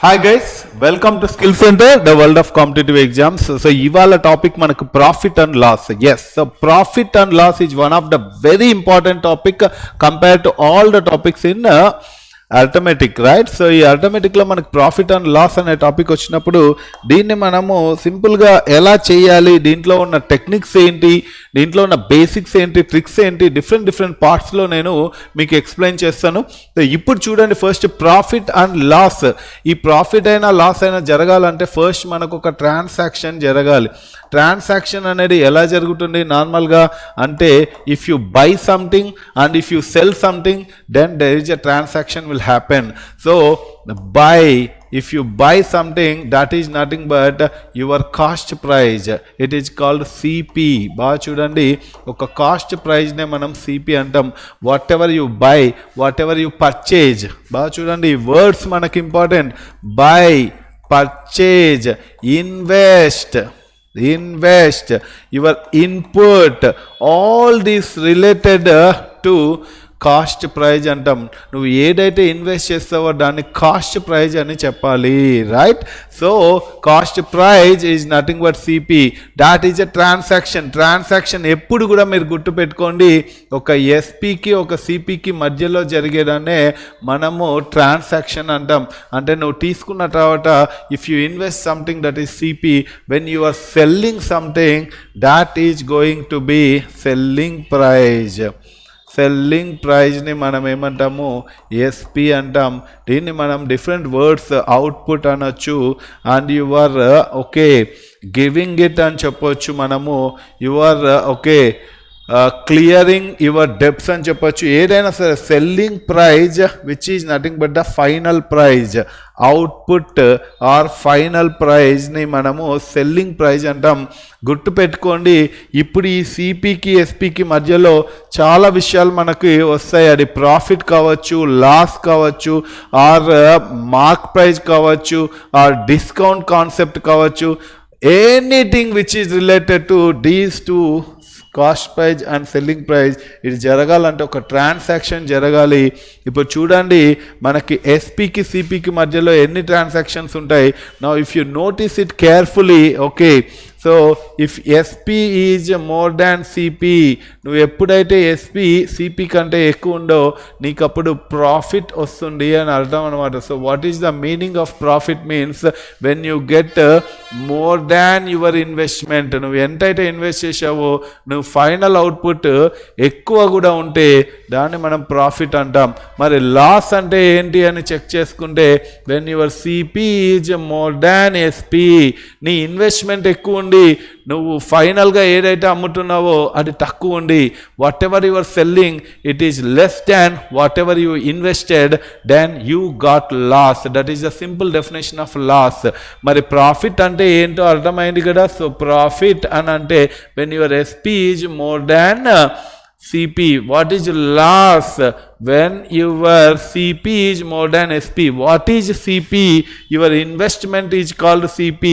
Hi guys, welcome to skill centre, the world of competitive exams. So ఇవాళ topic మనకు profit and loss. Yes, so profit and loss is one of the very important topic compare to all the topics in arithmetic, right? So ఈ అర్థమెటిక్లో మనకు profit and loss అనే topic వచ్చినప్పుడు దీన్ని మనము సింపుల్గా ఎలా చేయాలి, దీంట్లో ఉన్న టెక్నిక్స్ ఏంటి, దీంట్లో ఉన్న బేసిక్స్ ఏంటి, ట్రిక్స్ ఏంటి, డిఫరెంట్ పార్ట్స్లో నేను మీకు ఎక్స్ప్లెయిన్ చేస్తాను. సో ఇప్పుడు చూడండి, ఫస్ట్ ప్రాఫిట్ అండ్ లాస్. ఈ ప్రాఫిట్ అయినా లాస్ అయినా జరగాలంటే ఫస్ట్ మనకు ఒక ట్రాన్సాక్షన్ జరగాలి. ట్రాన్సాక్షన్ అనేది ఎలా జరుగుతుంది నార్మల్గా అంటే, if you buy something and if you sell something, then there is a transaction will happen. So if you buy something, that is nothing but your cost price. It is called CP. బాగా చూడండి, ఒక cost praise నే మనం CP అంటాం. What ever you by, what ever you purchase. బాగా చూడండి, words మనకి important. By, purchase, invest, your input, all this related to cost praise అంటాం. నువ్వు ఏదైతే ఇన్వెస్ట్ చేస్తావో దాన్ని కాస్ట్ ప్రైజ్ అని చెప్పాలి, right? So cost praise is nothing but CP. That is a transaction ఎప్పుడు కూడా మీరు గుర్తుపెట్టుకోండి, ఒక ఎస్పికి ఒక సిపికి మధ్యలో జరిగేదాన్నే మనము ట్రాన్సాక్షన్ అంటాం. అంటే నువ్వు తీసుకున్న తర్వాత if you invest something that is CP, when you are selling something that is going to be selling price. Selling ప్రైజ్ని మనం ఏమంటాము, ఎస్పి అంటాం. దీన్ని మనం డిఫరెంట్ వర్డ్స్ అవుట్పుట్ అనొచ్చు, and you are okay giving it అని చెప్పొచ్చు. మనము you are okay clearing your debts అని చెప్పొచ్చు. ఏదైనా సరే selling price which is nothing but the final price, output or final ప్రైజ్ని మనము సెల్లింగ్ ప్రైజ్ అంటాం. గుర్తుపెట్టుకోండి, ఇప్పుడు ఈ సిపికి ఎస్పికి మధ్యలో చాలా విషయాలు మనకి వస్తాయి. అది ప్రాఫిట్ కావచ్చు, లాస్ కావచ్చు, ఆర్ మార్క్ ప్రైజ్ కావచ్చు, ఆర్ డిస్కౌంట్ కాన్సెప్ట్ కావచ్చు. Anything which is related to these two, cost praise and selling praise, ఇది జరగాలంటే ఒక ట్రాన్సాక్షన్ జరగాలి. ఇప్పుడు చూడండి, మనకి ఎస్పికి సిపికి మధ్యలో ఎన్ని ట్రాన్సాక్షన్స్ ఉంటాయి. Now if you notice it carefully, okay, so if SP is more than CP, నువ్వు ఎప్పుడైతే ఎస్పి సిపి కంటే ఎక్కువ ఉండో నీకు అప్పుడు ప్రాఫిట్ వస్తుంది అని అర్థం అనమాట. So what is the meaning of profit? Means when you get more than your investment. నువ్వు ఎంతైతే ఇన్వెస్ట్ చేసావో నువ్వు ఫైనల్ అవుట్పుట్ ఎక్కువ కూడా ఉంటే దాన్ని మనం ప్రాఫిట్ అంటాం. మరి లాస్ అంటే ఏంటి అని చెక్ చేసుకుంటే, when your CP is more than SP, నీ ఇన్వెస్ట్మెంట్ ఎక్కువ ఉండి నువ్వు ఫైనల్గా ఏదైతే అమ్ముతున్నావో అది తక్కువ ఉండి, whatever your selling it is less than whatever you invested, then you got loss. That is the simple definition of loss. మరి ప్రాఫిట్ అంటే ఏంటో అర్థమైంది కదా. సో ప్రాఫిట్ అని అంటే when your SP is more than CP. What is loss? When your CP is more than SP. What is CP? Your investment is called CP.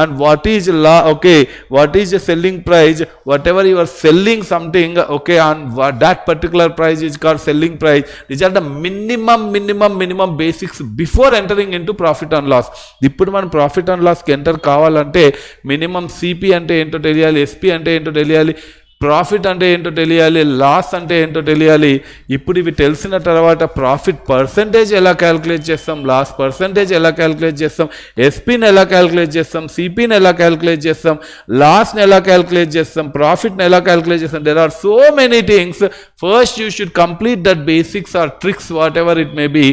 And what is okay, what is the selling price? Whatever you are selling something, okay, on that particular price is called selling price. These are the minimum basics before entering into profit and loss. ఇప్పుడు మనం profit and లాస్కి enter కావాలంటే minimum CP అంటే ఏంటో తెలియాలి, SP అంటే ఏంటో తెలియాలి, ప్రాఫిట్ అంటే ఏంటో తెలియాలి, లాస్ అంటే ఏంటో తెలియాలి. ఇప్పుడు ఇవి తెలిసిన తర్వాత ప్రాఫిట్ పర్సంటేజ్ ఎలా క్యాలిక్యులేట్ చేస్తాం, లాస్ పర్సంటేజ్ ఎలా క్యాలిక్యులేట్ చేస్తాం, ఎస్పీని ఎలా క్యాలిక్యులేట్ చేస్తాం, సిపిని ఎలా క్యాలిక్యులేట్ చేస్తాం, లాస్ని ఎలా క్యాలిక్యులేట్ చేస్తాం, ప్రాఫిట్ని ఎలా క్యాలిక్యులేట్ చేస్తాం. There are so many things. First you should complete that basics or tricks whatever it may be.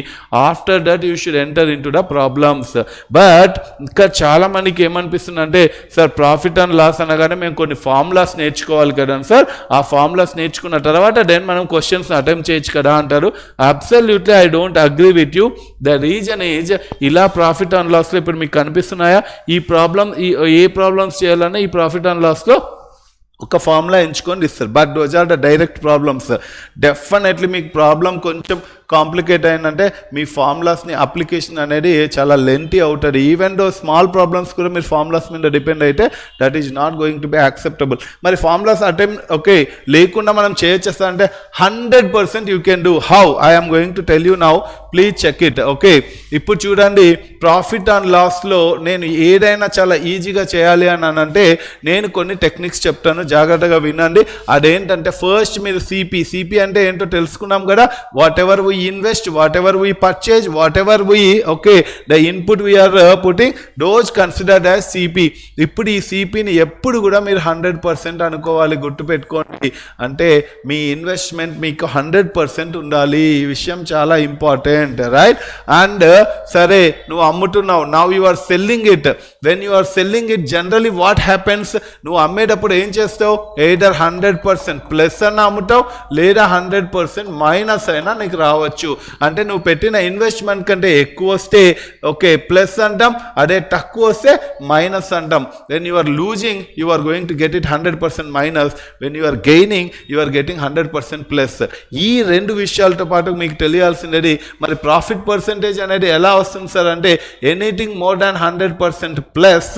After that you should enter into the problems. But ఇంకా చాలా మందికి ఏమనిపిస్తుంది అంటే, సార్ ప్రాఫిట్ అండ్ లాస్ అనగానే మేము కొన్ని formulas నేర్చుకోవాలి కదా సార్, ఆ ఫార్ములాస్ నేర్చుకున్న తర్వాత దెన్ మనం క్వశ్చన్స్ అటెంప్ట్ చేయొచ్చు కదా అంటారు. Absolutely I don't agree with you. The reason is, ఇలా ప్రాఫిట్ అండ్ లాస్లో ఇప్పుడు మీకు కనిపిస్తున్నాయా ఈ ప్రాబ్లమ్, ఏ ప్రాబ్లమ్స్ చేయాలన్నా ఈ ప్రాఫిట్ అండ్ లాస్లో ఒక ఫార్ములా ఎంచుకొని ఇస్తారు. But those are the direct problems. Definitely మీకు ప్రాబ్లం కొంచెం కాంప్లికేట్ అయిందంటే మీ ఫార్ములాస్ని అప్లికేషన్ అనేది చాలా లెంతీ అవుతుంది. ఈవెన్ దో స్మాల్ ప్రాబ్లమ్స్ కూడా మీరు ఫార్ములాస్ మీద డిపెండ్ అయితే that is not going to be acceptable. మరి ఫార్ములాస్ ఓకే లేకుండా మనం చేయొచ్చేస్తా అంటే 100% you can do. How? I'm going to tell you now, please check it. Okay, ఇప్పుడు చూడండి, ప్రాఫిట్ అండ్ లాస్లో నేను ఏదైనా చాలా ఈజీగా చేయాలి అని అంటే నేను కొన్ని టెక్నిక్స్ చెప్తాను, జాగ్రత్తగా వినండి. అదేంటంటే ఫస్ట్ మీరు సిపి అంటే ఏంటో తెలుసుకున్నాం కదా. Whatever we invest, whatever we purchase, whatever we okay the input we're putting those considered as CP. ఇప్పుడు ఈ సిపిని ఎప్పుడు కూడా మీరు 100% అనుకోవాలి, గుర్తుపెట్టుకోండి. అంటే మీ ఇన్వెస్ట్మెంట్ మీకు 100% ఉండాలి. ఈ విషయం చాలా ఇంపార్టెంట్, రైట్? అండ్ సరే, నువ్వు అమ్ముతున్నావు, now you are selling it. When you are selling it generally what happens, నువ్వు అమ్మేటప్పుడు ఏం చేస్తావు? ఎయిదర్ 100% ప్లస్ అన్న అమ్ముతావు, లేదా 100% మైనస్ అయినా నీకు రావచ్చు. అంటే నువ్వు పెట్టిన ఇన్వెస్ట్మెంట్ కంటే ఎక్కువ వస్తే ఓకే ప్లస్ అంటాం, అదే తక్కువ వస్తే మైనస్ అంటాం. When you are losing you are going to get it 100% minus, when you are gaining you are getting 100% plus. ఈ రెండు విషయాలతో పాటు మీకు తెలియాల్సినది మరి ప్రాఫిట్ పర్సెంటేజ్ అనేది ఎలా వస్తుంది సార్ అంటే anything more than 100% plus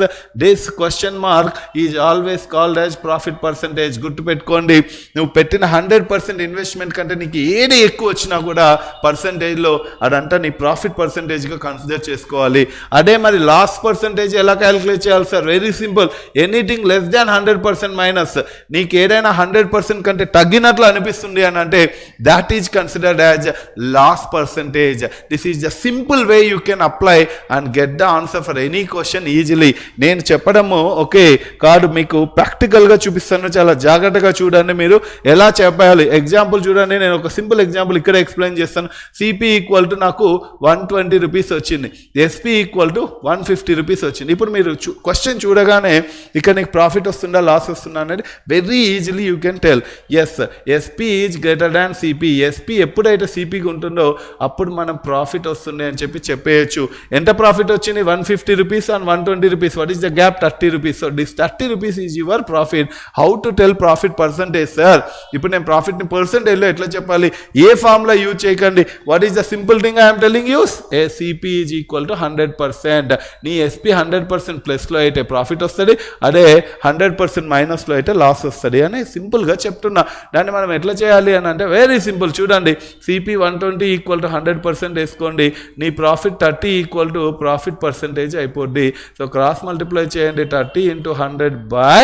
this question mark is always called as profit percentage. గుర్తుపెట్టుకోండి, నువ్వు పెట్టిన 100% ఇన్వెస్ట్మెంట్ కంటే నీకు ఏది ఎక్కువ వచ్చినా కూడా పర్సెంటేజ్లో అదంతా నీ ప్రాఫిట్ పర్సెంటేజ్గా కన్సిడర్ చేసుకోవాలి. అదే మరి లాస్ పర్సెంటేజ్ ఎలా క్యాలిక్యులేట్ చేయాలి sir? Very simple, anything less than 100% minus. నీకు ఏదైనా 100% కంటే తగ్గినట్లు అనిపిస్తుంది అని అంటే that is considered as loss percentage. This is the simple way you can apply and get the answer for any question easily. నేను చెప్పడము ఓకే కాదు, మీకు ప్రాక్టికల్గా చూపిస్తాను, చాలా జాగ్రత్తగా చూడండి మీరు ఎలా చెప్పాలి. ఎగ్జాంపుల్ చూడండి, నేను ఒక సింపుల్ ఎగ్జాంపుల్ ఇక్కడ ఎక్స్ప్లెయిన్ చేస్తాను. సిపి ఈక్వల్ టు నాకు 120 రూపీస్ వచ్చింది, ఎస్పి ఈక్వల్ టు 150 రూపీస్ వచ్చింది. ఇప్పుడు మీరు క్వశ్చన్ చూడగానే ఇక్కడ నీకు ప్రాఫిట్ వస్తుందా లాస్ వస్తుందా అనేది very easily you can tell. Yes, SP is greater than CP. SP ఎప్పుడైతే సిపికి ఉంటుందో అప్పుడు మనం ప్రాఫిట్ వస్తుంది అని చెప్పేయచ్చు. ఎంత ప్రాఫిట్ వచ్చింది? 150 rupees and 120 rupees. What is the gap? 30 rupees. So this 30 rupees is your profit. How to tell profit percentage sir? ఇప్పుడు నేను ప్రాఫిట్ని పర్సంటేజ్లో ఎట్లా చెప్పాలి? ఏ ఫార్ములా యూజ్ చేయకండి. What is the simple thing I'm telling you? A CP is equal to 100%. నీ SP 100% ప్లస్లో అయితే profit వస్తుంది, అదే 100% మైనస్లో అయితే లాస్ వస్తుంది అని సింపుల్గా చెప్తున్నా. దాన్ని మనం ఎట్లా చేయాలి అని అంటే వెరీ సింపుల్. చూడండి, సిపి 120 ఈక్వల్ టు 100% వేసుకోండి, నీ profit 30 equal to profit percentage అయిపోద్ది. సో క్రాస్ మల్టిప్లై చేయండి, 30 × 100 by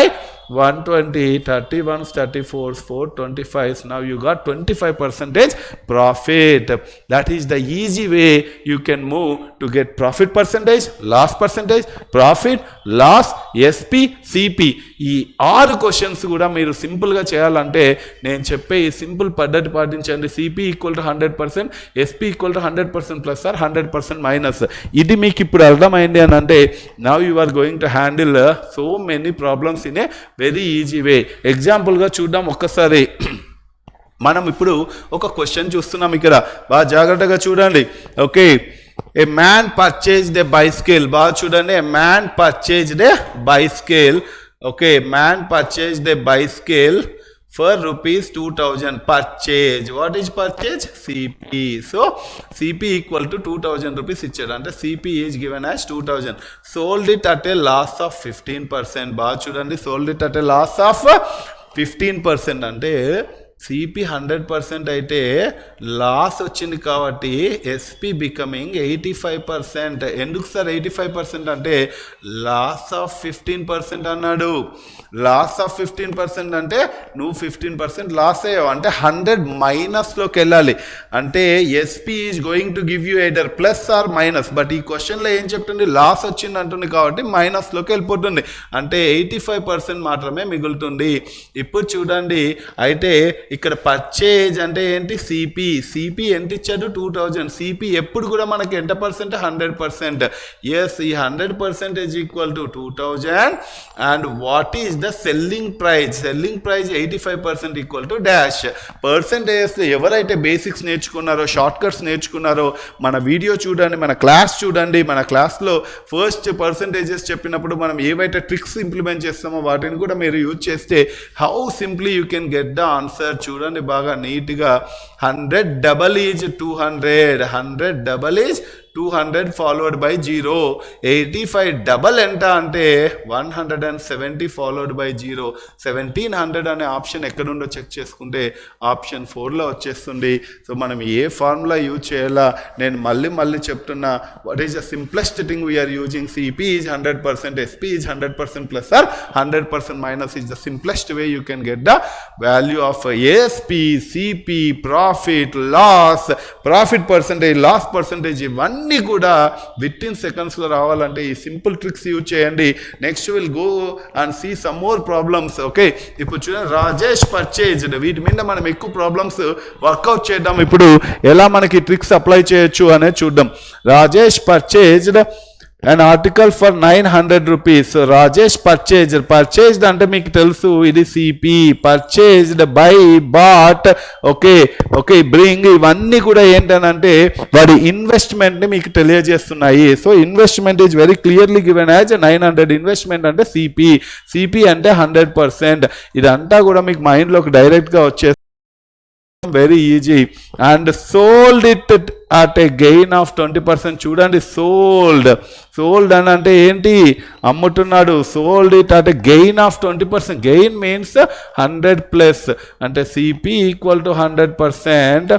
120, 30 ones, 34, 425. Now you got 25% profit. That is the easy way you can move to get profit percentage, loss percentage, profit, loss, SP, CP. ఈ 6 questions కూడా మీరు సింపుల్గా చేయాలంటే నేను చెప్పే ఈ సింపుల్ పద్ధతి పాటించండి. CP equal to 100%, SP equal to 100% plus or 100% minus. ఇది మీకు ఇప్పుడు అర్థమైంది అని అంటే now you are going to handle so many problems in a very easy way. ఎగ్జాంపుల్గా చూద్దాం ఒక్కసారి. మనం ఇప్పుడు ఒక క్వశ్చన్ చూస్తున్నాం ఇక్కడ, బాగా జాగ్రత్తగా చూడండి. Okay, a man purchased a bicycle. బాగా చూడండి, a man purchased a bicycle. Okay, man purchased a bicycle for rupees 2000. Purchase, what is purchase? CP. So CP equal to 2000 rupees ఇచ్చాడు అంటే CP is given as 2000. sold it at a loss of 15%. బాగా చూడండి, sold it at a loss of 15% అంటే CP 100% అయితే loss వచ్చింది కాబట్టి SP becoming 85%. ఎందుకు sir 85% అంటే లాస్ ఆఫ్ 15% అన్నాడు. లాస్ ఆఫ్ 15% అంటే నువ్వు 15% లాస్ అయ్యావు అంటే 100 మైనస్లోకి వెళ్ళాలి. అంటే SP is going to give you either plus or minus. But ఈ క్వశ్చన్లో ఏం చెప్తుంది? లాస్ వచ్చింది అంటుంది కాబట్టి మైనస్లోకి వెళ్ళిపోతుంది. అంటే 85% మాత్రమే మిగులుతుంది. ఇప్పుడు చూడండి, అయితే ఇక్కడ పర్చేజ్ అంటే ఏంటి? సిపి. సిపి ఎంత ఇచ్చాడు? 2000. సిపి ఎప్పుడు కూడా మనకి ఎంత పర్సెంట్? 100%. ఎస్, ఈ 100% is equal to 2000. And what is the selling price? Selling praise 85% equal to dash. Percentages ఎవరైతే బేసిక్స్ నేర్చుకున్నారో, షార్ట్ కట్స్ నేర్చుకున్నారో మన వీడియో చూడండి, మన క్లాస్ చూడండి. మన క్లాస్లో ఫస్ట్ పర్సెంటేజెస్ చెప్పినప్పుడు మనం ఏవైతే ట్రిక్స్ ఇంప్లిమెంట్ చేస్తామో వాటిని కూడా మీరు యూజ్ చేస్తే how simply you can get the answer చూడండి బాగా నీట్గా 100 double is 200, 100 double is 200 followed by 0. 85 double ఎంత అంటే 170 ఫాలోడ్ బై 0. 1700 అనే ఆప్షన్ ఎక్కడుండో చెక్ చేసుకుంటే ఆప్షన్ 4లో వచ్చేస్తుంది. సో మనం ఏ ఫార్ములా యూజ్ చేయాలా నేను మళ్ళీ చెప్తున్నా. What is the simplest thing we're using? CP is 100%, SP is 100% plus or 100% minus is the simplest way you can get the value of SP, CP, profit, loss, profit percentage, loss percentage, ఇవన్నీ కూడా within సెకండ్స్లో రావాలంటే ఈ simple tricks use చేయండి. Next will go and see some more problems. Okay, ఇప్పుడు చూడండి Rajesh purchased, వీటి మీద మనం ఎక్కువ ప్రాబ్లమ్స్ వర్కౌట్ చేద్దాం. ఇప్పుడు ఎలా మనకి ట్రిక్స్ అప్లై చేయొచ్చు అనేది చూద్దాం. Rajesh purchased an article for 900 rupees. So Rajesh purchased అంటే మీకు తెలుసు ఇది CP, purchased, buy, bought, okay bring, ఇవన్నీ కూడా ఏంటనంటే వాడి ఇన్వెస్ట్మెంట్ని మీకు తెలియజేస్తున్నాయి. So investment is very clearly given as 900. Investment అంటే సిపి అంటే 100%. ఇదంతా కూడా మీకు మైండ్లోకి డైరెక్ట్గా వచ్చే very easy. And sold it at a gain of 20%. చూడండి సోల్డ్ అని అంటే ఏంటి? అమ్ముతున్నాడు. Sold it at a gain of 20%. Gain means 100 plus అంటే CP equal to 100%,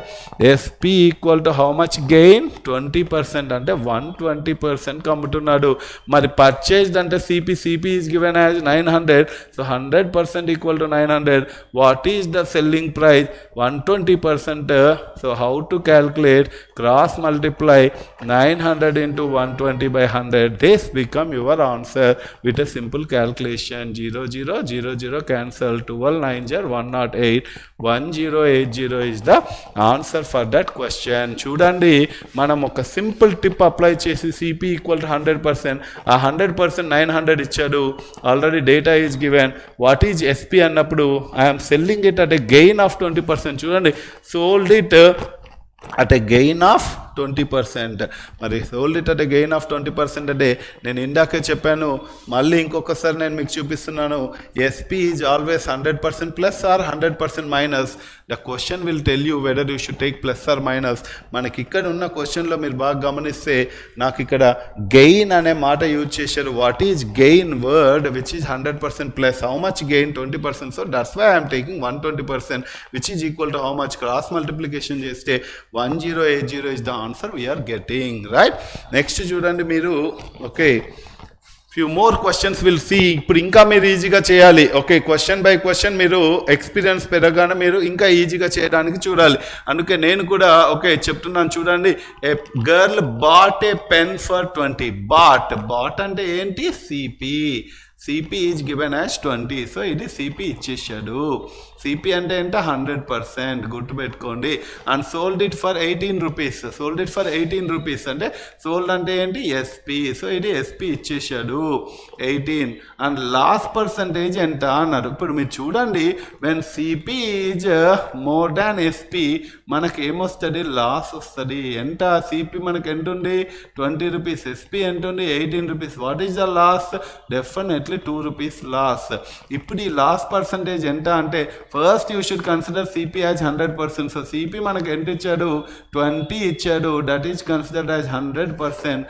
SP equal to how much gain? 20%. అంటే 120% అమ్ముతున్నాడు. మరి పర్చేజ్డ్ అంటే CP is given as 900. So 100% equal to 900. What is the selling price? 120%. So how to calculate? Cross multiply 900 into 120 by 100. This become your answer with a simple calculation. 0 0 0 0 cancel. 12 9 0 108. 1080 is the answer for that question. చూడండి మనం ఒక simple tip apply చేసి CP equal to 100%, ఆ 100% 900 ఇచ్చాడు. Already data is given. What is SP అన్నప్పుడు I'm selling it at a gain of 20%. చూడండి sold it at a gain of 20%. మరి sold it at a gain of 20% అంటే నేను ఇందాకే చెప్పాను, మళ్ళీ ఇంకొకసారి నేను మీకు చూపిస్తున్నాను. SP is always 100% plus or 100% minus. The question will tell you whether you should take plus or minus. మనకి ఇక్కడ ఉన్న క్వశ్చన్లో మీరు బాగా గమనిస్తే నాకు ఇక్కడ గెయిన్ అనే మాట యూజ్ చేశారు. What is gain word which is 100% plus? How much gain? 20%. So that's why I'm taking 120% which is equal to how much? Cross multiplication చేస్తే 1080 is the answer we are getting, right? Next చూడండి మీరు. Okay, few more questions will see. ఇప్పుడు ఇంకా మీరు ఈజీగా చేయాలి. Okay, question by question మీరు experience పెరగానే మీరు ఇంకా ఈజీగా చేయడానికి చూడాలి. అందుకే నేను కూడా ఓకే చెప్తున్నాను. చూడండి, a girl bought a pen for 20. Bought అంటే ఏంటి? CP is given as 20. So ఇది సిపి ఇచ్చేసాడు. సిపి అంటే ఎంత? 100%. గుర్తుపెట్టుకోండి. And sold it for 18 rupees. అంటే సోల్డ్ అంటే ఏంటి? ఎస్పి. సో ఇది ఎస్పి ఇచ్చేసాడు 18. అండ్ లాస్ పర్సంటేజ్ ఎంత అన్నారు. ఇప్పుడు మీరు చూడండి, when CP is more than SP మనకి ఏమొస్తుంది? లాస్ వస్తుంది. ఎంత? సిపి మనకి ఎంత ఉంది? 20 రూపీస్. ఎస్పి ఎంత ఉంది? 18 rupees. What is the loss? Definitely 2 rupees loss. ఇప్పుడు ఈ లాస్ పర్సంటేజ్ ఎంత అంటే first you should consider CP as 100%. So CP మనకు ఎంత ఇచ్చాడు? 20 ఇచ్చాడు. That is considered as 100%.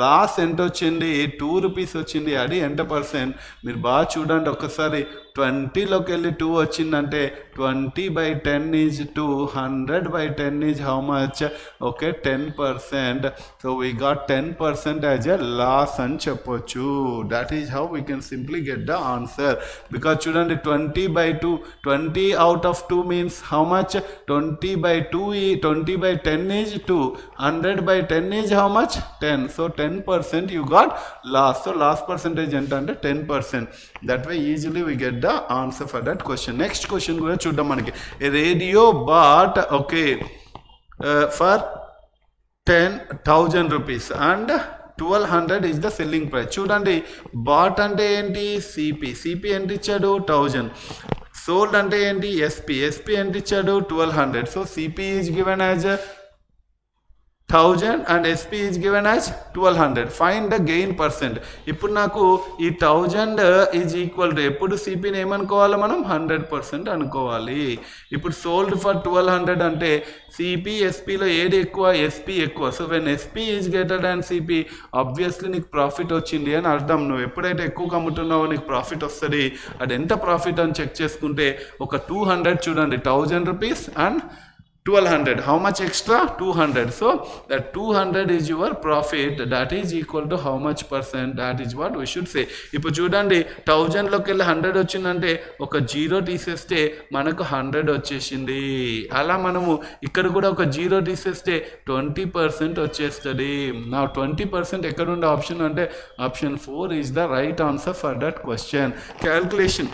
Loss ఎంత వచ్చింది? 2 రూపీస్ వచ్చింది. అది ఎంత పర్సెంట్? మీరు బాగా చూడండి ఒక్కసారి. 20లోకి వెళ్ళి 2 వచ్చిందంటే 20/10 is 2. 100/10 is how much? Okay, 10%. So we got 10% as a loss అని చెప్పొచ్చు. That is how we can simply get the answer. Because చూడండి 20/2, 20 out of 2 means how much? 20/10 is 2. 100/10 is how much? 10. So 10% you got loss. So loss percentage ఎంత అంటే 10%. That way easily we get the answer for that question. Next question కూడా చూద్దాం. మనకి a radio bought for 10,000 rupees and 1200 is the selling price. చూడండి, bat అంటే ఏంటి? CP ఎంత ఇచ్చాడు? 1000. సోల్డ్ అంటే ఏంటి? ఎస్పి ఎంత ఇచ్చాడు? 1200. So CP is given as 1000 and SP is given as 1200. Find the gain percent. ఇప్పుడు నాకు ఈ 1000 is equal to ఎప్పుడు CPని ఏమనుకోవాలి మనం 100% అనుకోవాలి. ఇప్పుడు sold for 1200 అంటే CP SPలో ఏది ఎక్కువ SP ఎక్కువ. So when SP is greater than CP obviously నీకు ప్రాఫిట్ వచ్చింది అని అర్థం. నువ్వు ఎప్పుడైతే ఎక్కువ అమ్ముతున్నావో నీకు ప్రాఫిట్ వస్తుంది. అది ఎంత ప్రాఫిట్ అని చెక్ చేసుకుంటే ఒక 200 చూడండి 1000 rupees and 1200. How much extra? 200. So that 200 is your profit. That is equal to how much percent? That is what we should say. ఇప్పుడు చూడండి 1000లోకి వెళ్ళి 100 వచ్చిందంటే ఒక 0 తీసేస్తే మనకు 100 వచ్చేసింది. అలా మనము ఇక్కడ కూడా ఒక 0 తీసేస్తే 20% వచ్చేస్తుంది. నా 20% ఎక్కడ ఉండే ఆప్షన్ అంటే option 4 is the right answer for that question. Calculation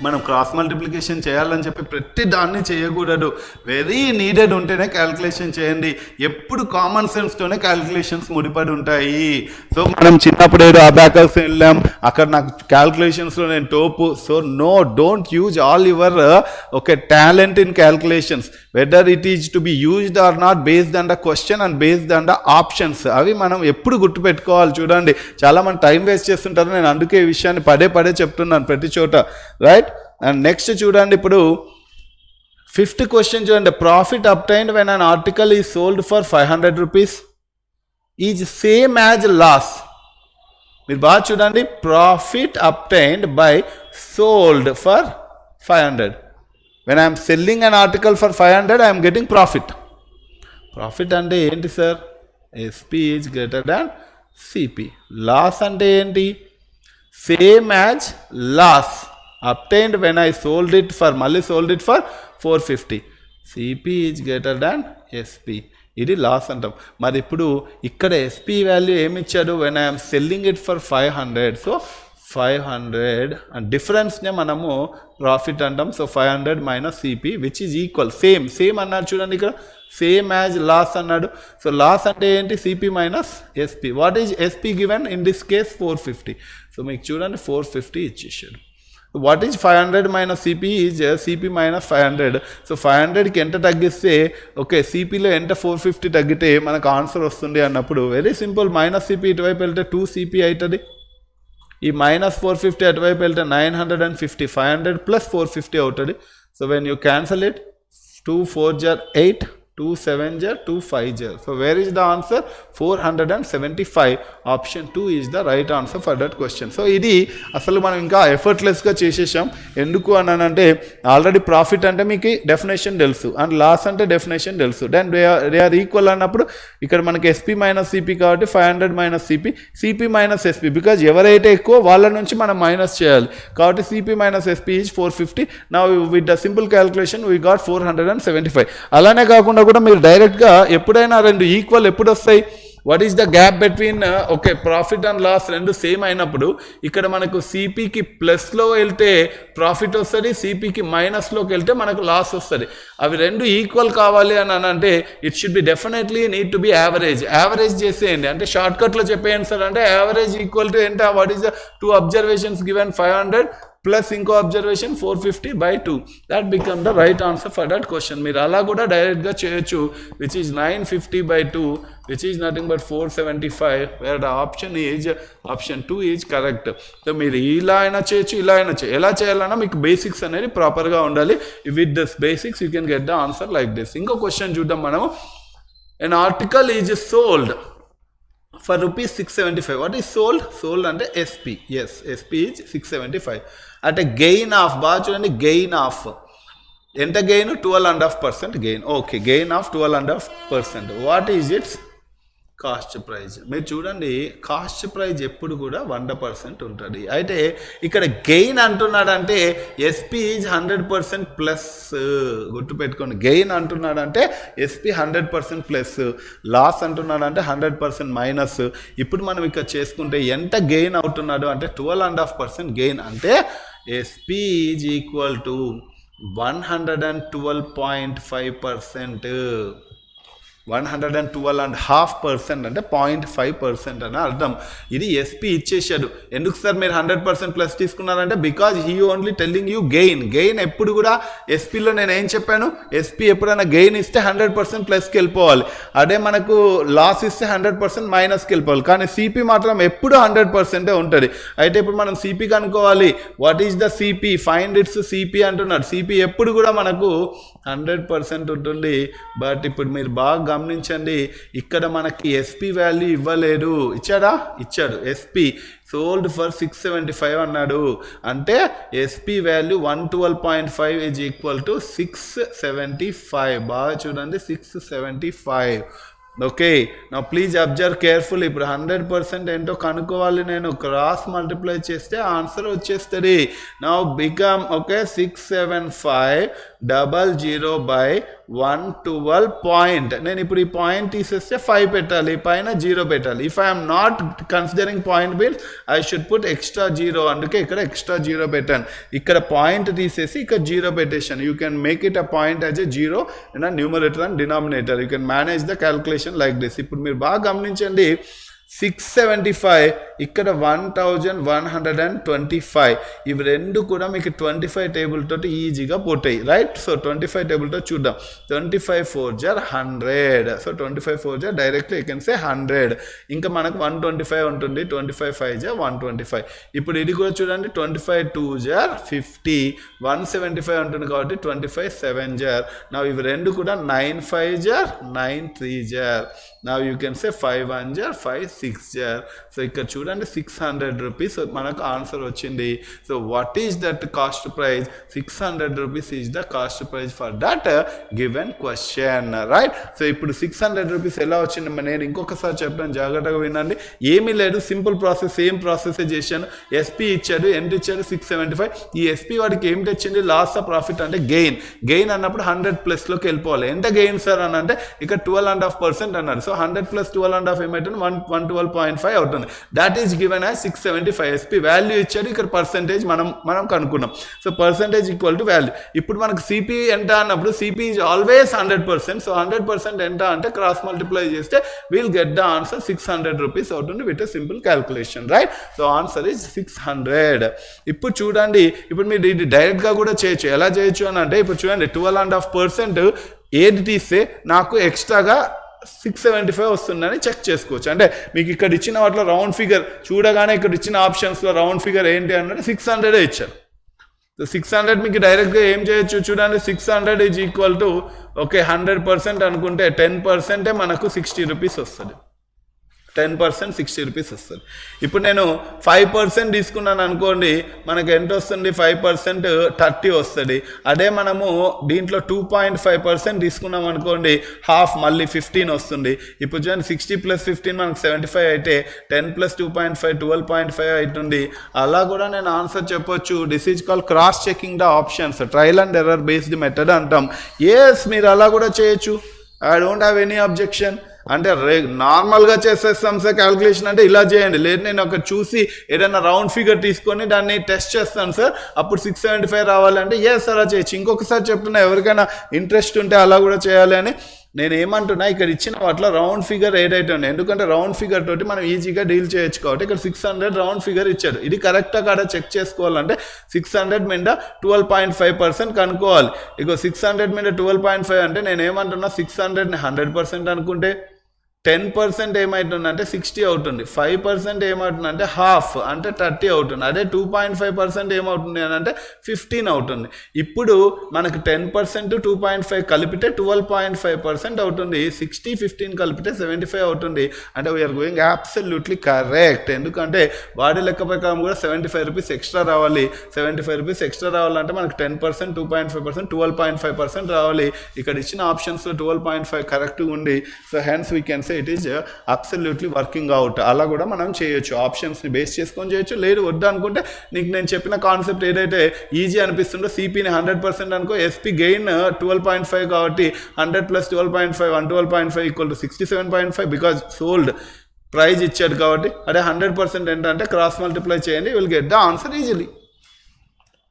మనం క్రాస్ మల్టిప్లికేషన్ చేయాలని చెప్పి ప్రతి దాన్ని చేయకూడదు. వెరీ నీడెడ్ ఉంటేనే క్యాల్కులేషన్ చేయండి. ఎప్పుడు కామన్ సెన్స్తోనే క్యాల్కులేషన్స్ ముడిపడి ఉంటాయి. సో మనం చిన్నప్పుడు ఏదో అబాకస్ వెళ్ళాం, అక్కడ నాకు క్యాల్కులేషన్స్లో నేను top. So no, don't use all your talent in calculations, whether it is to be used or not based on the question and based on the options. అవి మనం ఎప్పుడు గుర్తుపెట్టుకోవాలి. చూడండి చాలా మంది టైం వేస్ట్ చేస్తుంటారు. నేను అందుకే ఈ విషయాన్ని పదే పదే చెప్తున్నాను ప్రతి చోట, రైట్. అండ్ నెక్స్ట్ చూడండి, ఇప్పుడు 5th క్వశ్చన్ చూడండి. Profit obtained when an article is sold for 500 rupees is same as loss. మీరు బాగా చూడండి, profit obtained by sold for 500. When I'm selling an article for 500 I'm getting profit. Profit అంటే ఏంటి sir? SP is greater than CP. Loss అంటే ఏంటి? Same as loss obtained when I sold it for మళ్ళీ sold it for 450. CP is greater than SP. ఇది loss అంటాం. మరి ఇప్పుడు ఇక్కడ SP వాల్యూ ఏమి ఇచ్చాడు? when I am selling it for 500. So 500 and డిఫరెన్స్నే మనము ప్రాఫిట్ అంటాం. So 500 minus CP which is equal same అన్నాడు చూడండి, ఇక్కడ సేమ్ యాజ్ లాస్ అన్నాడు. సో లాస్ అంటే ఏంటి? CP minus SP. What is SP given in this case? 450. So మీకు చూడండి 450 ఇచ్చేసాడు. What is 500 minus CP is CP minus 500. So 500కి ఎంత తగ్గిస్తే CPలో ఎంత 450 తగ్గితే మనకు ఆన్సర్ వస్తుంది అన్నప్పుడు వెరీ సింపుల్. మైనస్ CP ఇటువైపు వెళ్తే 2CP అవుతుంది. ఈ మైనస్ 450 అటువైపు వెళ్తే 950. 500 ప్లస్ 450 అవుతుంది. So when you cancel it 2 4 jar 8, 2 7 jar 2 5 jar. So where is the answer? 475. Option 2 is the right answer for that question. So ఇది అసలు మనం ఇంకా ఎఫర్ట్లెస్గా చేసేసాం. ఎందుకు అనంటే ఆల్రెడీ ప్రాఫిట్ అంటే మీకు డెఫినేషన్ తెలుసు అండ్ లాస్ అంటే డెఫినేషన్ తెలుసు. దెన్ దే ఆర్ ఈక్వల్ అన్నప్పుడు ఇక్కడ మనకి SP మైనస్ CP కాబట్టి 500 minus CP minus SP. Because ఎవరైతే ఎక్కువ వాళ్ళ నుంచి మనం మైనస్ చేయాలి కాబట్టి CP మైనస్ SP ఈజ్ 450. నా with the simple calculation we got 475. అలానే కాకుండా కూడా మీరు డైరెక్ట్గా ఎప్పుడైనా రెండు ఈక్వల్ ఎప్పుడు వస్తాయి? What is the gap between profit and loss రెండు సేమ్ అయినప్పుడు ఇక్కడ మనకు CPకి ప్లస్లో వెళ్తే ప్రాఫిట్ వస్తుంది, CPకి మైనస్లోకి వెళ్తే మనకు లాస్ వస్తుంది. అవి రెండు ఈక్వల్ కావాలి అని అంటే it should be definitely need to be average చేసేయండి. అంటే షార్ట్కట్లో చెప్పేయండి సార్ అంటే యావరేజ్ ఈక్వల్ టు ఎంత? What is the 2 observations given 500 plus ఇంకో observation 450/2. That become the right answer for that question. మీరు అలా కూడా డైరెక్ట్గా చేయొచ్చు, which is 950/2 which is nothing but 475, where the option 2 is correct. So మీరు ఇలా అయినా చేయొచ్చు, ఇలా అయినా చేయొచ్చు. ఎలా చేయాలన్నా మీకు బేసిక్స్ అనేది ప్రాపర్గా ఉండాలి. With this basics you can get the answer like this. ఇంకో క్వశ్చన్ చూద్దాం మనము. ఎన్ article is sold for rupees 675. What is sold? Sold అంటే SP. Yes, SP is 675 at a gain of, బాగా చూడండి, gain of ఎంత gain? 12.5% gain. Okay, gain of 12.5%. What is it's cost praise? మీరు చూడండి cost praise ఎప్పుడు కూడా 100% ఉంటుంది. అయితే ఇక్కడ గెయిన్ అంటున్నాడంటే SP ఈజ్ 100% ప్లస్. గుర్తుపెట్టుకోండి, గెయిన్ అంటున్నాడంటే SP 100% ప్లస్, లాస్ అంటున్నాడంటే 100% మైనస్. ఇప్పుడు మనం ఇక్కడ చేసుకుంటే ఎంత గెయిన్ అవుతున్నాడు అంటే 12.5% గెయిన్. అంటే SP ఈజ్ ఈక్వల్ టు 112.5%. 112.5% అంటే 0.5% అని అర్థం. ఇది ఎస్పీ ఇచ్చేసాడు. ఎందుకు సార్ మీరు 100% ప్లస్ తీసుకున్నారంటే because he only telling you gain ఎప్పుడు కూడా ఎస్పీలో నేను ఏం చెప్పాను, ఎస్పీ ఎప్పుడైనా గెయిన్ ఇస్తే 100% ప్లస్కి వెళ్ళిపోవాలి, అదే మనకు లాస్ ఇస్తే 100% మైనస్కి వెళ్ళిపోవాలి. కానీ సిపి మాత్రం ఎప్పుడు 100% ఉంటుంది. అయితే ఇప్పుడు మనం సిపి కనుక్కోవాలి. What is the CP? Find its CP అంటున్నాడు. సిపి ఎప్పుడు కూడా మనకు 100% ఉంటుంది. బట్ ఇప్పుడు మీరు బాగా గమనించండి, ఇక్కడ మనకి ఎస్పీ వాల్యూ ఇవ్వలేదు. ఇచ్చాడు. ఎస్పీ సోల్డ్ ఫర్ 675 అన్నాడు. అంటే SP value 112.5 is equal to 675. బాగా చూడండి, 675. ఓకే, నా ప్లీజ్ అబ్జర్వ్ కేర్ఫుల్. ఇప్పుడు 100% ఏంటో కనుక్కోవాలి. నేను క్రాస్ మల్టిప్లై చేస్తే ఆన్సర్ వచ్చేస్తుంది. నా బికమ్ ఓకే 67500 బై 112 పాయింట్. నేను ఇప్పుడు ఈ పాయింట్ తీసేస్తే 5 పెట్టాలి, పైన 0 పెట్టాలి. If I'm not considering point means I should put extra 0. అందుకే ఇక్కడ ఎక్స్ట్రా 0 పెట్టాను. ఇక్కడ పాయింట్ తీసేసి ఇక్కడ 0 పెట్టేశాను. You can make it a point as a 0 in a numerator and denominator. You can manage the calculation like this. ఇప్పుడు మీరు బాగా గమనించండి, 675 ఇక్కడ 1125. ఇవి రెండు కూడా మీకు 25 టేబుల్ తోటి ఈజీగా పోతాయి, రైట్? సో 25 టేబుల్తో చూద్దాం. 25 4 jar 100. So 25 4 jar directly you can సే 100. ఇంకా మనకు 125 ఉంటుంది. 25 5 jar 125. ఇప్పుడు ఇది కూడా చూడండి, 25 2 jar 50. 175 ఉంటుంది కాబట్టి 25 7 jar. నా ఇవి రెండు కూడా 9 5 jar 9 3 jar. నా you can say 5 1 jar 5 6 jar. So ఇక్కడ చూడండి 600 రూపీస్ మనకు ఆన్సర్ వచ్చింది. So what is that cost praise? 600 rupees is the cost prize for that given question, right? So ఇప్పుడు 600 రూపీస్ ఎలా వచ్చింది నేను ఇంకొకసారి చెప్పాను, జాగ్రత్తగా వినండి. ఏమీ లేదు, సింపుల్ ప్రాసెస్, సేమ్ ప్రాసెస్ చేశాను. ఎస్పీ ఇచ్చాడు, ఎంత ఇచ్చాడు? 675. ఈ ఎస్పీ వాడికి ఏం తెచ్చింది? లాస్ ఆఫ్ ప్రాఫిట్ అంటే గెయిన్ అన్నప్పుడు 100+లోకి వెళ్ళిపోవాలి. ఎంత గెయిన్ సార్ అని అంటే ఇక్కడ 12.5% అన్నారు. సో 100 + 12.5 ఏమవుతుంది? 112.5 అవుతుంది. That is given as 675. SP value ఇచ్చాడు, ఇక్కడ పర్సెంటేజ్ మనం కనుక్కున్నాం. So percentage equal to value. ఇప్పుడు మనకు సిపి ఎంత అన్నప్పుడు సిపి ఈజ్ ఆల్వేస్ 100%. సో 100% ఎంత అంటే క్రాస్ మల్టిప్లై చేస్తే will get the answer 600 rupees అవుతుంది with a simple calculation, right? So answer is 600. ఇప్పుడు చూడండి, ఇప్పుడు మీరు ఇది డైరెక్ట్గా కూడా చేయొచ్చు. ఎలా చేయొచ్చు అని అంటే ఇప్పుడు చూడండి, 12.5% ఏది తీస్తే నాకు ఎక్స్ట్రాగా 675 వస్తుందని చెక్ చేసుకోవచ్చు. అంటే మీకు ఇక్కడ ఇచ్చిన వాటిలో రౌండ్ ఫిగర్ చూడగానే ఇక్కడ ఇచ్చిన ఆప్షన్స్లో రౌండ్ ఫిగర్ ఏంటి అంటే 600 ఇచ్చారు. సో 600 మీకు డైరెక్ట్గా ఏం చేయొచ్చు చూడండి, 600 ఈజ్ ఈక్వల్ టు ఓకే 100% అనుకుంటే 10% మనకు 60 రూపీస్ వస్తుంది. 10% 60 రూపీస్ వస్తుంది. ఇప్పుడు నేను 5% తీసుకున్నాను అనుకోండి, మనకు ఎంత వస్తుంది? 5% 30 వస్తుంది. అదే మనము దీంట్లో 2.5% తీసుకున్నాం అనుకోండి, హాఫ్ మళ్ళీ 15 వస్తుంది. ఇప్పుడు చూడండి 60 + 15 మనకు 75 అయితే 10 + 2.5 12.5 అవుతుంది. అలా కూడా నేను ఆన్సర్ చెప్పొచ్చు. This is call cross checking the options, trial and error based method అంటాం. ఎస్, మీరు అలా కూడా చేయొచ్చు. I don't have any objection. అంటే నార్మల్గా చేసేస్తాం సార్ క్యాల్కులేషన్ అంటే ఇలా చేయండి. లేదు నేను ఒక చూసి ఏదైనా రౌండ్ ఫిగర్ తీసుకొని దాన్ని టెస్ట్ చేస్తాను సార్, అప్పుడు 675 రావాలంటే ఎస్ అలా చేయొచ్చు. ఇంకొకసారి చెప్తున్నా, ఎవరికైనా ఇంట్రెస్ట్ ఉంటే అలా కూడా చేయాలి అని. నేను ఏమంటున్నా, ఇక్కడ ఇచ్చిన వాటిలో రౌండ్ ఫిగర్ ఏదైతే ఉంది, ఎందుకంటే రౌండ్ ఫిగర్ తోటి మనం ఈజీగా డీల్ చేయొచ్చు కాబట్టి ఇక్కడ 600 రౌండ్ ఫిగర్ ఇచ్చాడు. ఇది కరెక్టా కాదా చెక్ చేసుకోవాలంటే 600 మీద 12.5% కనుక్కోవాలి. ఇక 600 మీద 12.5 అంటే నేను ఏమంటున్నా, 600ని 100% అనుకుంటే 10% ఏమవుతుందంటే 60 అవుతుంది. 5% ఏమవుతుందంటే హాఫ్ అంటే 30 అవుతుంది. అదే 2.5% ఏమవుతుంది అని అంటే 15 అవుతుంది. ఇప్పుడు మనకు 10% 2.5 కలిపితే 12.5% అవుతుంది. 60 15 కలిపితే 75 అవుతుంది. అంటే వీఆర్ గోయింగ్ అబ్సల్యూట్లీ కరెక్ట్. ఎందుకంటే వాడి లెక్క ప్రకారం కూడా 75 రూపీస్ ఎక్స్ట్రా రావాలి. 75 రూపీస్ ఎక్స్ట్రా రావాలంటే మనకు 10% 2.5% 12.5% రావాలి. ఇక్కడ ఇచ్చిన ఆప్షన్స్లో 12.5 కరెక్ట్గా ఉంది. So hence we can it is absolutely working out. అలా కూడా మనం చేయొచ్చు, ఆప్షన్స్ని బేస్ చేసుకొని చేయొచ్చు. లేదు వద్దు అనుకుంటే నీకు నేను చెప్పిన కాన్సెప్ట్ ఏదైతే ఈజీ అనిపిస్తుందో, సిపిని 100% అనుకో, ఎస్పీ గెయిన్ 12.5 కాబట్టి 100 + 12.5 112.5 equal to 67.5 because sold price ఇచ్చాడు కాబట్టి. అదే 100% ఏంటంటే క్రాస్ మల్టిప్లై చేయండి, will get the answer easily.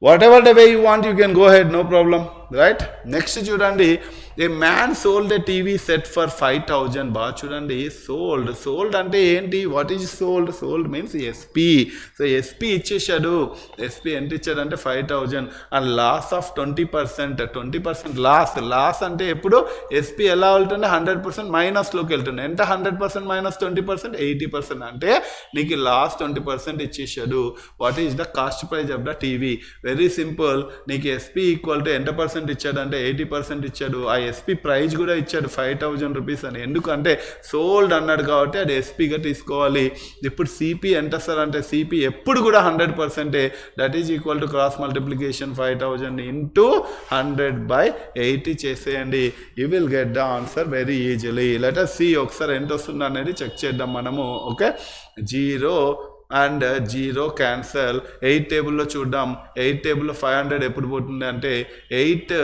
Whatever the way you want you can go head, no problem. Right. Next చూడండి, a man sold a TV set for 5,000. బాగా చూడండి, sold అంటే ఏంటి, what is sold means SP. So SP ఇచ్చేసాడు, SP ఎంత ఇచ్చాడు అంటే 5,000 and loss of 20% loss అంటే ఎప్పుడు ఎస్పీ ఎలా వెళ్తుంది, 100% మైనస్లోకి వెళ్తుంది. ఎంత 100% మైనస్ 20%, 80%. అంటే నీకు లాస్ 20% ఇచ్చేసాడు. What is the cost praise of the TV? Very simple, నీకు ఎస్పీ ఈక్వల్ టు ఎంత పర్సెంట్ ఇచ్చాడు అంటే 80% ఇచ్చాడు. ఆ ఎస్పీ ప్రైజ్ కూడా ఇచ్చాడు 5,000 రూపీస్ అని. ఎందుకంటే సోల్డ్ అన్నాడు కాబట్టి అది ఎస్పీగా తీసుకోవాలి. ఇప్పుడు సిపి ఎంత సార్ అంటే సిపి ఎప్పుడు కూడా 100%. That is equal to cross multiplication 5,000 into 100/80 చేసేయండి. You will get the answer very easily. Let us see ఒకసారి ఎంత వస్తుంది అనేది చెక్ చేద్దాం మనము. Okay, 0 and 0 cancel. 8 టేబుల్లో చూద్దాం. 8 టేబుల్లో 500 ఎప్పుడు పోతుంది అంటే 8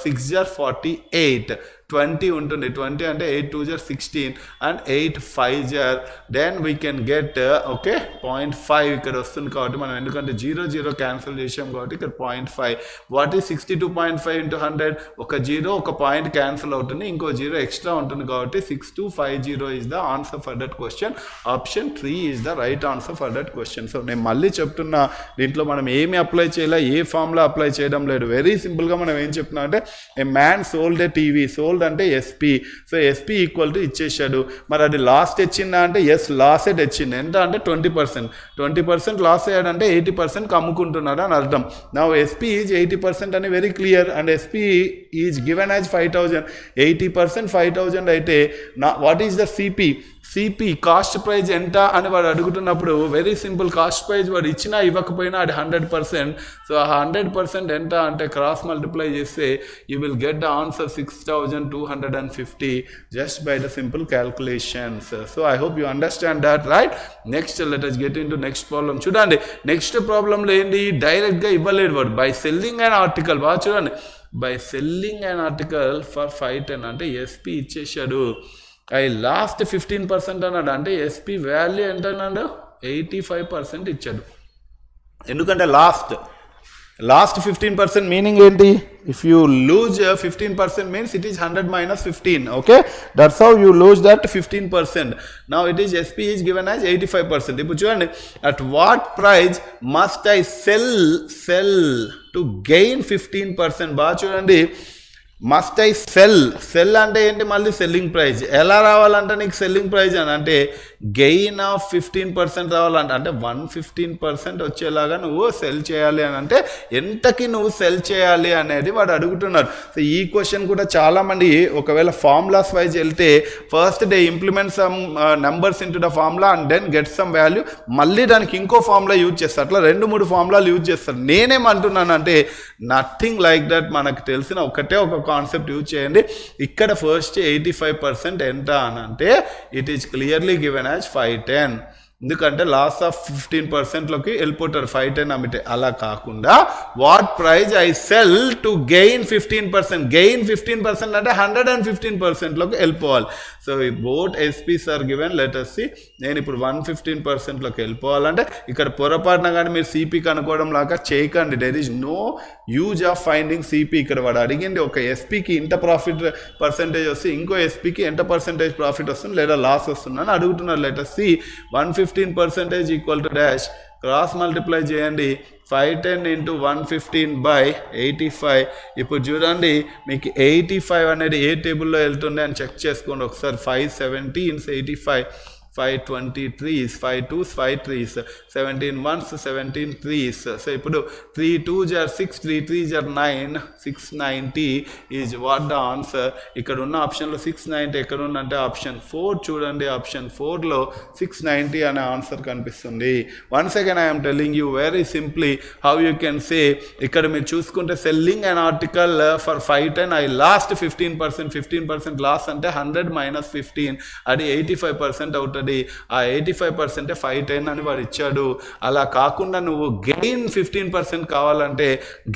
6 jar 48, 20 ఉంటుంది. 20 అంటే 8 2 jar 16 and 8 5 jar. Then we can get okay 0.5 ఇక్కడ వస్తుంది కాబట్టి మనం, ఎందుకంటే 0 క్యాన్సిల్ చేసాం కాబట్టి ఇక్కడ 0.5. What is 62.5 into 100? ఒక 0 ఒక పాయింట్ క్యాన్సిల్ అవుతుంది, ఇంకో 0 ఎక్స్ట్రా ఉంటుంది కాబట్టి 6250 is the answer for that question. Option 3 is the right answer for that question. So నేను మళ్ళీ చెప్తున్నా, దీంట్లో మనం ఏమి అప్లై చేయాలి, ఏ ఫామ్లో అప్లై చేయడం లేదు. వెరీ సింపుల్గా మనం ఏం చెప్తున్నా అంటే a man sold a TV, sold అంటే SP. So SP equal to ఇచ్చేసాడు. మరి అది లాస్ తెచ్చిందా అంటే ఎస్, లాసే తెచ్చింది. ఎంత అంటే 20% లాస్ అయ్యాడంటే 80% అమ్ముకుంటున్నాడు అని అర్థం. నా ఎస్పీ ఈజ్ 80% అని very clear. And SP is given as 5,000. 80% 5,000 అయితే what is the CP cost praise ఎంత అని వాడు అడుగుతున్నప్పుడు వెరీ సింపుల్, కాస్ట్ ప్రైజ్ వాడు ఇచ్చినా ఇవ్వకపోయినా అది 100%. సో ఆ 100% ఎంత అంటే క్రాస్ మల్టిప్లై చేస్తే you will get the answer 6,250 just by the simple calculations. So I hope you understand that, right? Next let us get into next problem. చూడండి, next ప్రాబ్లంలో ఏంటి, డైరెక్ట్గా ఇవ్వలేడు వాడు. బై సెల్లింగ్ అన్ ఆర్టికల్, బాగా చూడండి, by selling an article for 510 అంటే SP ఇచ్చేసాడు. I lost 15% అన్నాడు. అంటే ఎస్పీ వాల్యూ ఎంత అన్నాడు, 85% ఇచ్చాడు. ఎందుకంటే లాస్ట్ 15% మీనింగ్ ఏంటి, if you lose 15% means it is 100 minus 15. Okay, that's how you lose that 15%. Now it is SP is given as 85%. ఇప్పుడు చూడండి, at what price must I sell to gain 15%. బాగా చూడండి, must I cell అంటే ఏంటి, మళ్ళీ selling praise. ఎలా రావాలంటే నీకు సెల్లింగ్ ప్రైజ్ అని అంటే గెయిన్ ఆఫ్ 15% రావాలంటే, అంటే 115% వచ్చేలాగా నువ్వు సెల్ చేయాలి అని అంటే ఎంతకి నువ్వు సెల్ చేయాలి అనేది వాడు అడుగుతున్నాడు. సో ఈ క్వశ్చన్ కూడా చాలామంది ఒకవేళ ఫార్ములాస్ వైజ్ వెళ్తే first they implement some numbers into the formula and then get some value, మళ్ళీ దానికి ఇంకో ఫార్ములా యూజ్ చేస్తారు. అట్లా 2-3 ఫార్ములాలు యూజ్ చేస్తారు. నేనేమంటున్నాను అంటే నథింగ్ లైక్ దట్. మనకు తెలిసిన ఒకటే ఒక కాన్సెప్ట్ యూజ్ చేయండి. ఇక్కడ ఫస్ట్ 85% ఎంత అని అంటే it is clearly given as 510. ఎందుకంటే లాస్ ఆఫ్ 15%లోకి వెళ్ళిపోతారు 510 అమ్మితే. అలా కాకుండా what price I sell to gain 15%. Gain 15% అంటే 115%లోకి వెళ్ళిపోవాలి. So both SPs are given. Let us see. నేను ఇప్పుడు 115%లోకి వెళ్ళిపోవాలంటే ఇక్కడ పొరపాటున కానీ మీరు సిపి కనుక్కోవడం లాగా చేయకండి. There is no use of finding CP. ఇక్కడ వాడు అడిగింది ఒక ఎస్పీకి ఇంత ప్రాఫిట్ పర్సెంటేజ్ వస్తే ఇంకో ఎస్పీకి ఎంత పర్సెంటేజ్ ప్రాఫిట్ వస్తుంది లేదా లాస్ వస్తుంది అని అడుగుతున్నారు. Let us see. 115% equal to dash, cross multiply చేయండి, 510 ఇంటూ 115/85. ఇప్పుడు చూడండి మీకు 85 అనేది ఏ టేబుల్లో వెళ్తుంది అని చెక్ చేసుకోండి ఒకసారి. 570 × 85, 523s, 5 2s, 5 3s, 17 1s, 17 3s. So ఇప్పుడు 3 2s are 6, 3 3s are 9, 690 is what the answer. ఇక్కడ ఉన్న ఆప్షన్లో 690 ఎక్కడ ఉందంటే ఆప్షన్ 4 చూడండి. ఆప్షన్ 4లో 690 అనే ఆన్సర్ కనిపిస్తుంది. Once again I'm telling you very simply how you can say. ఇక్కడ మీరు చూసుకుంటే selling an article for 510 I lost 15%. 15% loss అంటే 100 - 15 అది 85% అవుతుంది. ఆల్రెడీ ఆ 85% 510 అని వాడు ఇచ్చాడు. అలా కాకుండా నువ్వు గెయిన్ 15% కావాలంటే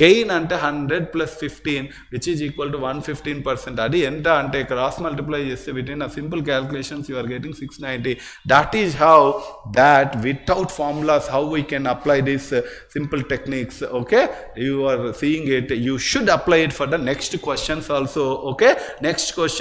గెయిన్ అంటే 100 + 15 విచ్ ఈజ్ ఈక్వల్ టు 115%. అది ఎంత అంటే క్రాస్ మల్టిప్లై చేస్తే with in a simple calculations you are getting 690. That is how that without formulas how we can apply these simple techniques. Okay, you are seeing it, you should apply it for the next questions also. Okay, next question.